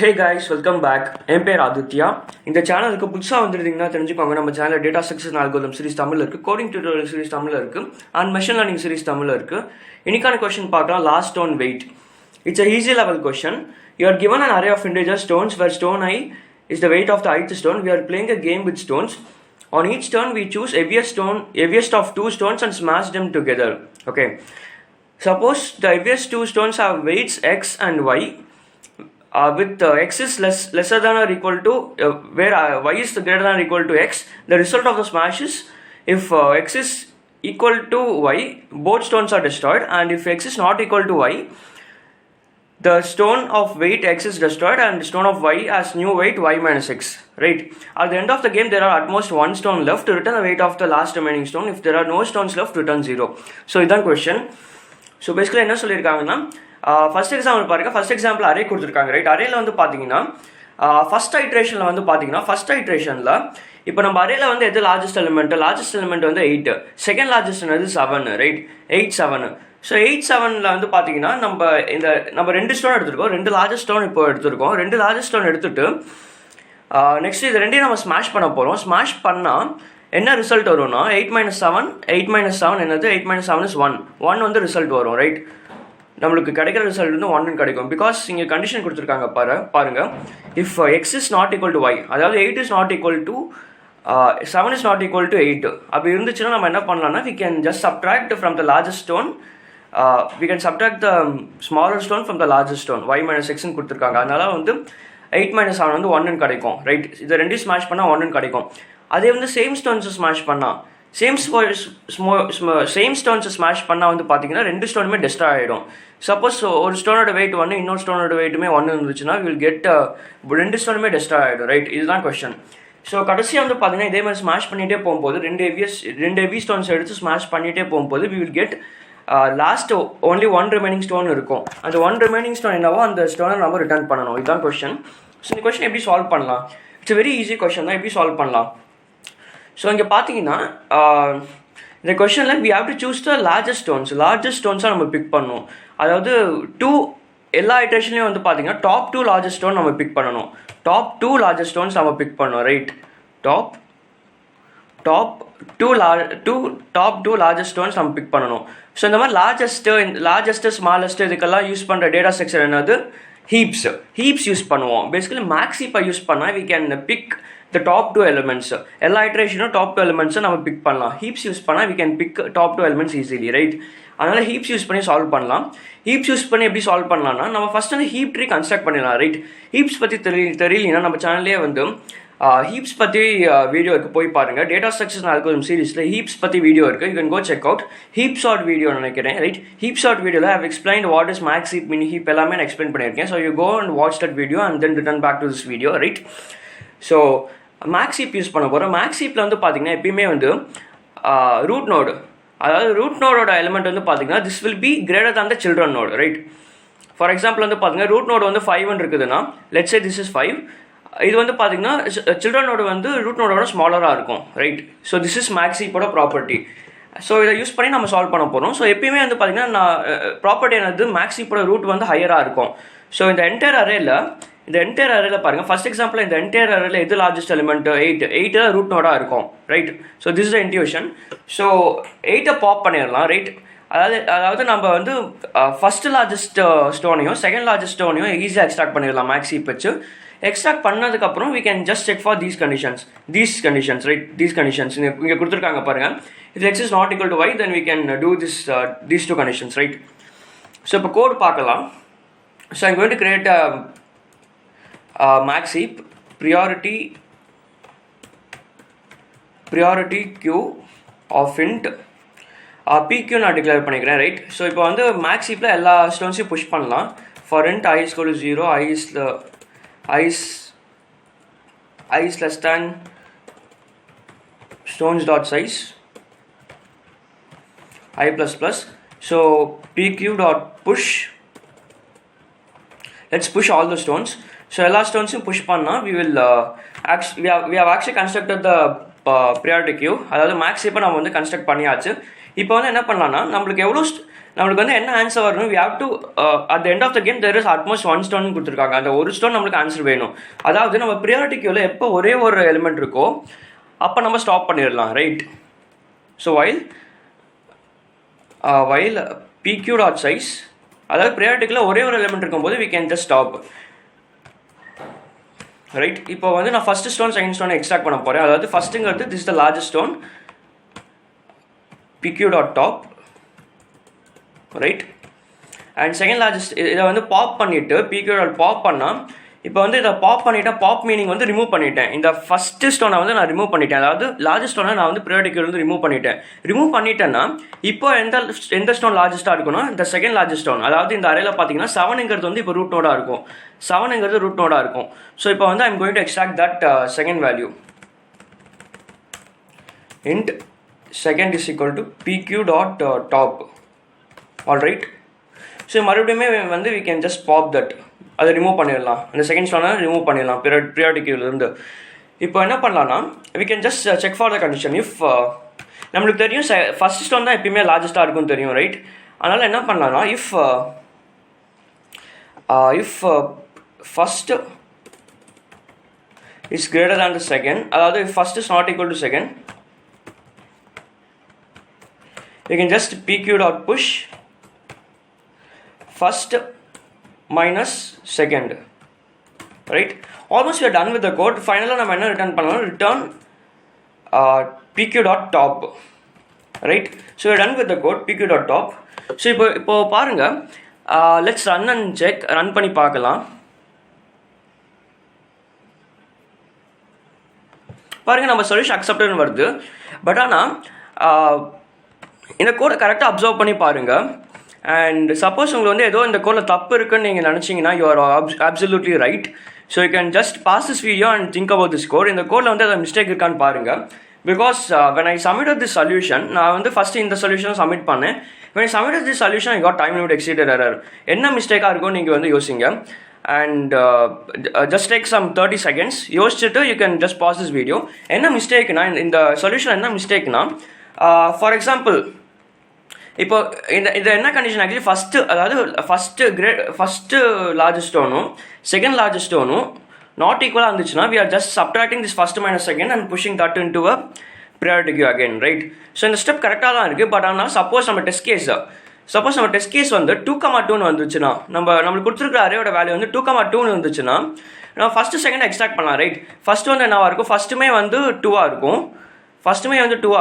Hey guys, welcome back. என் பேர் ஆதித்யா. இந்த சேனலுக்கு புதுசாக வந்துருந்தீங்கன்னா தெரிஞ்சுக்கோங்க. நம்ம சேனலில் data structures and algorithm series தமிழில் இருக்குது, கோடிங் டியூட்டோரியல் சீரிஸ் தமிழில் இருக்குது, அண்ட் மெஷின் லேர்னிங் சீரிஸ் தமிழில் இருக்குது. இன்னைக்கான கொஸ்டின் பார்க்கலாம். Last stone wait. It's a easy level question. You are given an array of integer stones where stone I is the weight of the ith stone. We are playing a game with stones. On each turn we choose heaviest of two stones and smash them together. Okay. Suppose the heaviest two stones have weights x and y. With x is lesser than or equal to where y is greater than or equal to x, the result of the smash is if x is equal to y, both stones are destroyed, and if x is not equal to y, the stone of weight x is destroyed and the stone of y has new weight y minus x. Right? At the end of the game there are at most one stone left. To return the weight of the last remaining stone. If there are no stones left, return 0. So idan question. So basically என்ன சொல்லியிருக்காங்கன்னா, first example பாருங்க. First example array கொடுத்துருக்காங்க. Right? அரேல வந்து பார்த்தீங்கன்னா first ஐட்ரேஷனில் வந்து பார்த்தீங்கன்னா first ஐட்ரேஷனில் இப்போ நம்ம அரேல வந்து எது லார்ஜஸ்ட் எலிமெண்ட் வந்து 8, செகண்ட் லார்ஜஸ்ட் வந்து 7. ரைட்? 8 7. ஸோ 8 7ல் வந்து பார்த்தீங்கன்னா நம்ம ரெண்டு ஸ்டோன் எடுத்துருக்கோம், ரெண்டு லார்ஜஸ்ட் ஸ்டோன் இப்போ எடுத்துருக்கோம். ரெண்டு லார்ஜஸ்ட் ஸ்டோன் எடுத்துட்டு நெக்ஸ்ட் இது ரெண்டையும் நம்ம ஸ்மாஷ் பண்ண போகிறோம். ஸ்மாஷ் பண்ணால் என்ன ரிசல்ட் வரும்னா 8 - 7 என்னது? 8 - 7 is 1 வந்து ரிசல்ட் வரும். ரைட்? நம்மளுக்கு கிடைக்கிற ரிசல்ட் வந்து 1 கிடைக்கும். பிகாஸ் இங்கே கண்டிஷன் கொடுத்துருக்காங்க பாருங்க. If X is not equal to Y, அதாவது 8 is not equal to 7 is not equal to 8 அப்படி இருந்துச்சுன்னா நம்ம என்ன பண்ணலாம்னா we can just subtract from the largest stone, we can subtract the smaller stone from the largest stone. y minus x ன்னு கொடுத்துருக்காங்க. அதனால வந்து 8 - 7 வந்து 1 கிடைக்கும். ரைட்? இதை ரெண்டையும் ஸ்மாஷ் பண்ணால் 1 கிடைக்கும். அதே வந்து சேம் ஸ்டோன்ஸை ஸ்மாஷ் பண்ணால் சேம் ஸ்டோன்ஸை ஸ்மாஷ் பண்ணால் வந்து பார்த்தீங்கன்னா ரெண்டு ஸ்டோனுமே டெஸ்ட்ராய் ஆகிடும். சப்போஸ் ஒரு ஸ்டோனோட வெயிட் 1, இன்னொரு ஸ்டோனோட வெயிட்டுமே 1 இருந்துச்சுன்னா வில் கெட் ரெண்டு ஸ்டோனுமே டெஸ்ட்ராய் ஆகிடும். ரைட்? இதுதான் கொஸ்டின். ஸோ கடைசியாக வந்து பார்த்தீங்கன்னா இதே மாதிரி ஸ்மாஷ் பண்ணிகிட்டே போகும்போது ரெண்டு ஹெவி ஸ்டோன்ஸ் எடுத்து ஸ்மாஷ் பண்ணிகிட்டே போகும்போது we will get last only 1 remaining stone இருக்கும். அந்த 1 ரிமைனிங் ஸ்டோன் என்னவோ அந்த ஸ்டோனை நம்ம ரிட்டர்ன் பண்ணணும். இதுதான் கொஸ்டின். ஸோ இந்த கொஸ்டின் எப்படி சால்வ் பண்ணலாம்? இட்ஸ் வெரி ஈஸி கொஸ்டின் தான். எப்படி சால்வ் பண்ணலாம்? ஸோ இங்கே பார்த்தீங்கன்னா இந்த கொஸ்டினில் we have to choose the largest ஸ்டோன்ஸாக நம்ம பிக் பண்ணணும். அதாவது எல்லா ஐட்ரேஷன்லையும் வந்து பார்த்தீங்கன்னா டாப் 2 லார்ஜஸ்ட் ஸ்டோன் நம்ம பிக் பண்ணணும். டாப் 2 லார்ஜஸ்ட் ஸ்டோன்ஸ் நம்ம பிக் பண்ணணும். ரைட்? டாப் 2 லார்ஜஸ்ட் ஸ்டோன்ஸ் நம்ம பிக் பண்ணணும். ஸோ இந்த மாதிரி லார்ஜஸ்ட் ஸ்மாலஸ்ட் இதுக்கெல்லாம் யூஸ் பண்ணுற டேட்டா ஸ்ட்ரக்சர் என்னது? ஹீப்ஸ் யூஸ் பண்ணுவோம். பேசிக்கலி மேக்ஸ் ஹீப்பை யூஸ் பண்ணால் we can pick the top 2 elements. எல்லா ஐட்ரேஷனும் டாப் 2 எலிமெண்ட்ஸை நம்ம பிக் பண்ணலாம். ஹீப்ஸ் யூஸ் பண்ணால் we can pick top 2 elements easily. Right? அதனால் ஹீப்ஸ் யூஸ் பண்ணி சால்வ் பண்ணலாம். ஹீப்ஸ் யூஸ் பண்ணி எப்படி சால்வ் பண்ணலாம்னா நம்ம ஃபர்ஸ்ட் வந்து ஹீப் ட்ரீ கன்ஸ்ட்ரக்ட் பண்ணிடலாம். ரைட்? ஹீப்ஸ் பற்றி தெரியலனா நம்ம சேனல்லே வந்து ஹீப்ஸ் பற்றி வீடியோ இருக்குது, போய் பாருங்கள். டேட்டா ஸ்ட்ரக்சர்ஸ் அண்ட் அல்காரிதம் சீரிஸில் ஹீப்ஸ் பற்றி வீடியோ இருக்குது. You can go check out. Heaps sort video நினைக்கிறேன். ரைட்? ஹீப்ஸ் ஷார்ட் வீடியோவில் I have explained what is max heap, mini heap எல்லாமே நான் எக்ஸ்பிளைன் பண்ணியிருக்கேன். So you go and watch that video and then return back to this video. Right? So max heap use பண்ண போகிறோம். Max ஹீப்பில் வந்து பார்த்தீங்கன்னா எப்பயுமே வந்து ரூட் நோடு, அதாவது ரூட் நோடோட எலிமெண்ட் வந்து பார்த்தீங்கன்னா this will be greater than the children node. Right? For example வந்து பார்த்தீங்கன்னா ரூட் நோடு வந்து 5 இருக்குதுன்னா லெட்ஸ் சே திஸ் இஸ் 5. இது வந்து பார்த்தீங்கன்னா சில்ட்ரன் நோடு வந்து ரூட் நோடோட ஸ்மாலராக இருக்கும். Right? So this is max ஹீப்போட ப்ராப்பர்ட்டி. ஸோ இதை யூஸ் பண்ணி நம்ம சால்வ் பண்ண போகிறோம். ஸோ எப்பயுமே வந்து பார்த்தீங்கன்னா நான் ப்ராப்பர்ட்டி என்னது? மேக்ஸ் ஹீப்போட ரூட் வந்து ஹையராக இருக்கும். ஸோ இந்த என்டையர் அரேல பாருங்கள். ஃபர்ஸ்ட் எக்ஸாம்பிள் இந்த என்டையர் அரேல எது லார்ஜஸ்ட் எலிமெண்ட்? 8 ரூட் நோடாக இருக்கும். Right? So this is the intuition. So 8 pop பண்ணிடலாம். ரைட்? அதாவது நம்ம வந்து ஃபர்ஸ்ட் லார்ஜஸ்ட் ஸ்டோனையும் செகண்ட் லார்ஜஸ்ட் ஸ்டோனையும் ஈஸியாக எக்ஸ்ட்ராக்ட் பண்ணிடலாம் மேக்ஸ் ஹீப் வச்சு. எக்ஸ்ட்ராக்ட் பண்ணதுக்கப்புறம் we can just check for these conditions. Right? These conditions இங்கே கொடுத்துருக்காங்க பாருங்கள். if x is not equal to y then we can do these two conditions. Right? So இப்போ code பார்க்கலாம். So I'm going to create a max heap priority queue of int pq நான் declare பண்ணிக்கிறேன். Right? So இப்போ வந்து maths ஹீப்பில் எல்லா ஸ்டோன்ஸையும் push பண்ணலாம். For int i is equal to 0, i is less than stones dot size I plus plus. So pq dot push, let's push all the stones. So எல்லா ஸ்டோன்ஸும் push பண்ணால் we have actually constructed the priority queue. அதாவது maths இப்போ நம்ம வந்து construct பண்ணியாச்சு. இப்போ வந்து என்ன பண்ணலாம்னா நம்மளுக்கு நம்மளுக்கு வந்து என்ன ஆன்சர் வரணும், we have to at the end of the game there is almost 1 stone கொடுத்துருக்காங்க. அந்த ஒரு ஸ்டோன் நம்மளுக்கு ஆன்சர் வேணும். அதாவது நம்ம ப்ரியாரிட்டி கியூவில் எப்போ ஒரே ஒரு எலிமெண்ட் இருக்கோ அப்போ நம்ம ஸ்டாப் பண்ணிடலாம், right? So while pq dot size, அதாவது ப்ரியாரிட்டிக்கில் ஒரே ஒரு எலிமெண்ட் இருக்கும்போது we can just stop, right? இப்போ வந்து நான் first stone second stone extract பண்ண போகிறேன். அதாவது ஃபர்ஸ்ட்டுங்கிறது this is the largest stone pq dot top, right? And second largest இதை வந்து பாப் பண்ணிவிட்டு pq டாட் பாப் பண்ணால், இப்போ வந்து இதை பாப் பண்ணிவிட்டேன். பாப் மீனிங் வந்து ரிமூவ் பண்ணிட்டேன். இந்த ஃபஸ்ட்டு ஸ்டோனை வந்து நான் ரிமூவ் பண்ணிட்டேன். அதாவது லார்ஜஸ்ட் ஸ்டோனை நான் வந்து ப்ரியாரிட்டி கியூவில் வந்து ரிமூவ் பண்ணிட்டேன்னா இப்போ எந்த ஸ்டோன் லார்ஜஸ்ட்டாக இருக்குன்னா இந்த செகண்ட் லார்ஜஸ்ட் ஸ்டோன். அதாவது இந்த அறையில் பார்த்தீங்கன்னா 7ங்கிறது வந்து இப்போ ரூட் நோடாக இருக்கும். 7ங்கிறது ரூட் நோடாக இருக்கும். ஸோ இப்போ வந்து I'm going to extract that second value. int second is equal to pq dot top. Alright. So மறுபடியுமே வந்து we can just pop that, அதை ரிமூவ் பண்ணிடலாம். அந்த செகண்ட் ஸ்டோனை ரிமூவ் பண்ணிடலாம் ப்ரியாரிட்டி கியூவிலேருந்து. இப்போ என்ன பண்ணலாம்னா we can just check for the condition. if நம்மளுக்கு தெரியும் ஃபர்ஸ்ட் ஸ்டோன் தான் எப்பயுமே லார்ஜஸ்ட்டாக இருக்கும்னு தெரியும், ரைட்? அதனால் என்ன பண்ணலாம்னா if first is greater than the second, அதாவது if first is not equal to second, you can just pq dot push first minus second, right? Almost we are done with the code. Finally நம்ம என்ன return பண்ணலாம், return pq dot top, right? So we are done with the code pq dot top. So இப்போ பாருங்க, let's run and check. Run பண்ணி பார்க்கலாம். பாருங்க நம்ம solution அக்செப்டட்னு வருது. பட் ஆனால் இந்த கோடை கரெக்டாக அப்சர்வ் பண்ணி பாருங்கள். அண்ட் சப்போஸ் உங்களுக்கு வந்து ஏதோ இந்த கோடில் தப்பு இருக்குன்னு நீங்கள் நினச்சிங்கன்னா you are absolutely right. So you can just pass this video and think about this code. இந்த கோடில் வந்து ஏதாவது மிஸ்டேக் இருக்கான்னு பாருங்கள். Because when I submitted this solution, நான் வந்து ஃபஸ்ட்டு இந்த சொல்யூஷனை சப்மிட் பண்ணேன். when I submitted this solution I got time limit exceeded error. என்ன மிஸ்டேக்காக இருக்கும்னு நீங்கள் வந்து யோசிங்க. And just take some 30 seconds யோசிச்சுட்டு you can just pause this video. என்ன மிஸ்டேக்னா, இந்த சொல்யூஷன் என்ன மிஸ்டேக்னா, ஃபார் எக்ஸாம்பிள் இப்போ இந்த என்ன கண்டிஷன் ஆக்சுவலி ஃபஸ்ட்டு லார்ஜஸ்ட் ஸ்டோனும் செகண்ட் லார்ஜஸ்ட் ஸ்டோனும் நாட் ஈக்குவலாக இருந்துச்சுன்னா we are just subtracting this first minus second and pushing that into a priority queue again, right? So இந்த ஸ்டெப் கரெக்டாக தான் இருக்குது. பட் ஆனால் சப்போஸ் நம்ம டெஸ்ட் கேஸ் வந்து 2,2ன்னு வந்துச்சுன்னா, நம்மளுக்கு கொடுத்துருக்குற அரேயோட வேல்யூ வந்து 2,2ன்னு வந்துச்சுன்னா நம்ம ஃபஸ்ட்டு செகண்ட் எக்ஸ்ட்ராக்ட் பண்ணலாம், ரைட்? ஃபஸ்ட்டு வந்து என்னவாக இருக்கும், ஃபஸ்ட்டுமே வந்து 2ஆக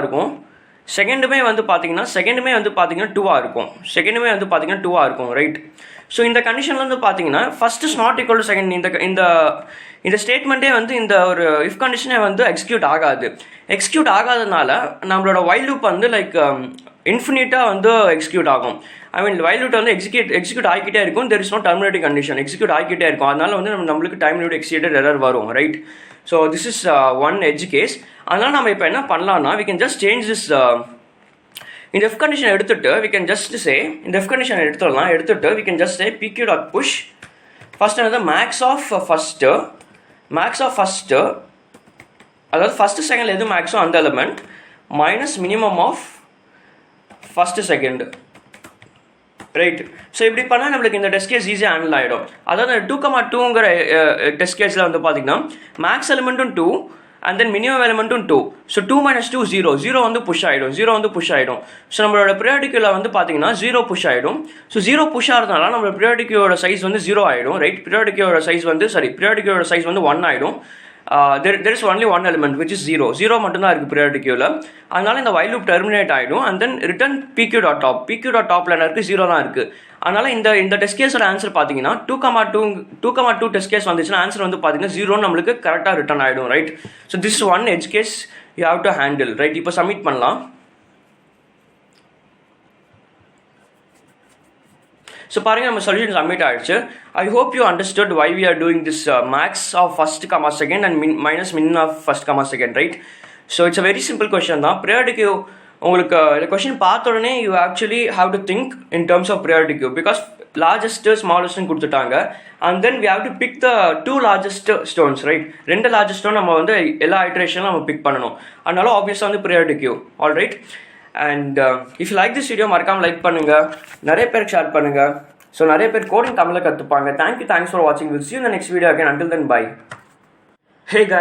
இருக்கும். செகண்டுமே வந்து பார்த்தீங்கன்னா 2ஆக இருக்கும், ரைட்? ஸோ இந்த கண்டிஷனில் வந்து பார்த்தீங்கன்னா first is not equal to second, இந்த ஸ்டேட்மெண்ட்டே வந்து இந்த ஒரு இஃப் கண்டிஷனே வந்து எக்ஸிக்யூட் ஆகாதனால நம்மளோட வைல் லூப் வந்து லைக் இன்ஃபினிட்டாக வந்து எக்ஸிக்யூட் ஆகும். ஐ மீன் வைல் லூப் வந்து எக்ஸிக்யூட் ஆகிக்கிட்டே இருக்கும். There is no terminating condition, execute ஆகிக்கிட்டே இருக்கும். அதனால வந்து நம்மளுக்கு டைம் லிமிட் எக்ஸீடட் எரர் வரும், right? So this is one edge case. அதனால் நம்ம இப்போ என்ன பண்ணலாம்னா we can just change this. இந்த if condition எடுத்துட்டு we can just say, இந்த if condition எடுத்துட்டு we can just say pq dot push first another max of first, அதாவது ஃபர்ஸ்ட் செகண்ட் எது மேக்ஸோ அந்த element minus minimum of first second, right? So இப்படி பண்ணால் நம்மளுக்கு இந்த டெஸ்ட் கேஸ் ஈஸியாக ஹேண்டில் ஆகிடும். அதாவது 2,2ங்கிற டெஸ்ட் கேஸில் வந்து பார்த்தீங்கன்னா மேக்ஸ் எலிமெண்ட்டும் 2 அண்ட் தென் மினிமம் எலிமெண்ட்டும் 2. ஸோ 2 - 2 0 வந்து புஷ் ஆகிடும். ஸோ நம்மளோட ப்ரியாரிட்டி கியூவில் வந்து பார்த்தீங்கன்னா 0 புஷ் ஆகிடும். ஸோ 0 புஷ் ஆகிறதுனால நம்மளோட ப்ரியாரிட்டி கியூவோட சைஸ் வந்து 0 ஆகிடும், ரைட்? ப்ரியாரிட்டி கியூவோட சைஸ் வந்து 1 ஆகிடும். there is only one element which is 0 மட்டும்தான் இருக்குது ப்ரியாரிட்டி கியூவில். அதனால இந்த while loop டெர்மினேட் ஆகிடும். And then return pq dot top என்ன இருக்குது, 0 தான் இருக்குது. அதனால இந்த டெஸ்ட் கேஸோட ஆன்சர் பார்த்தீங்கன்னா 2,2 டெஸ்ட் கேஸ் வந்துச்சுன்னா ஆன்சர் வந்து பார்த்தீங்கன்னா 0 நம்மளுக்கு கரெக்டாக ரிட்டர்ன் ஆகிடும், right? So this one edge case you have to handle, right? இப்போ சப்மிட் பண்ணலாம். ஸோ பாருங்கள் நம்ம சொல்யூஷன் சப்மிட் ஆகிடுச்சு. I hope you understood why we are doing this max of first comma second and minus min of first comma second, right? So it's a very simple question தான். Priority queue உங்களுக்கு இந்த question பார்த்த உடனே you actually have to think in terms of priority Q because largest ஸ்மாலஸ்ட்னு கொடுத்துட்டாங்க. And then we have to pick the 2 largest stones, right? 2 largest stone நம்ம வந்து எல்லா ஐட்ரேஷனும் நம்ம பிக் பண்ணணும். அதனால ஆப்வியஸாக வந்து priority queue, all right? And if you like this video மறக்காமல் லைக் பண்ணுங்கள், நிறைய பேருக்கு ஷேர் பண்ணுங்கள். ஸோ நிறைய பேர் கோடிங் தமிழில் கற்றுப்பாங்க. தேங்க்ஸ் ஃபார் வாட்சிங். Will see you in the next video again. Until then, bye. Hey guys.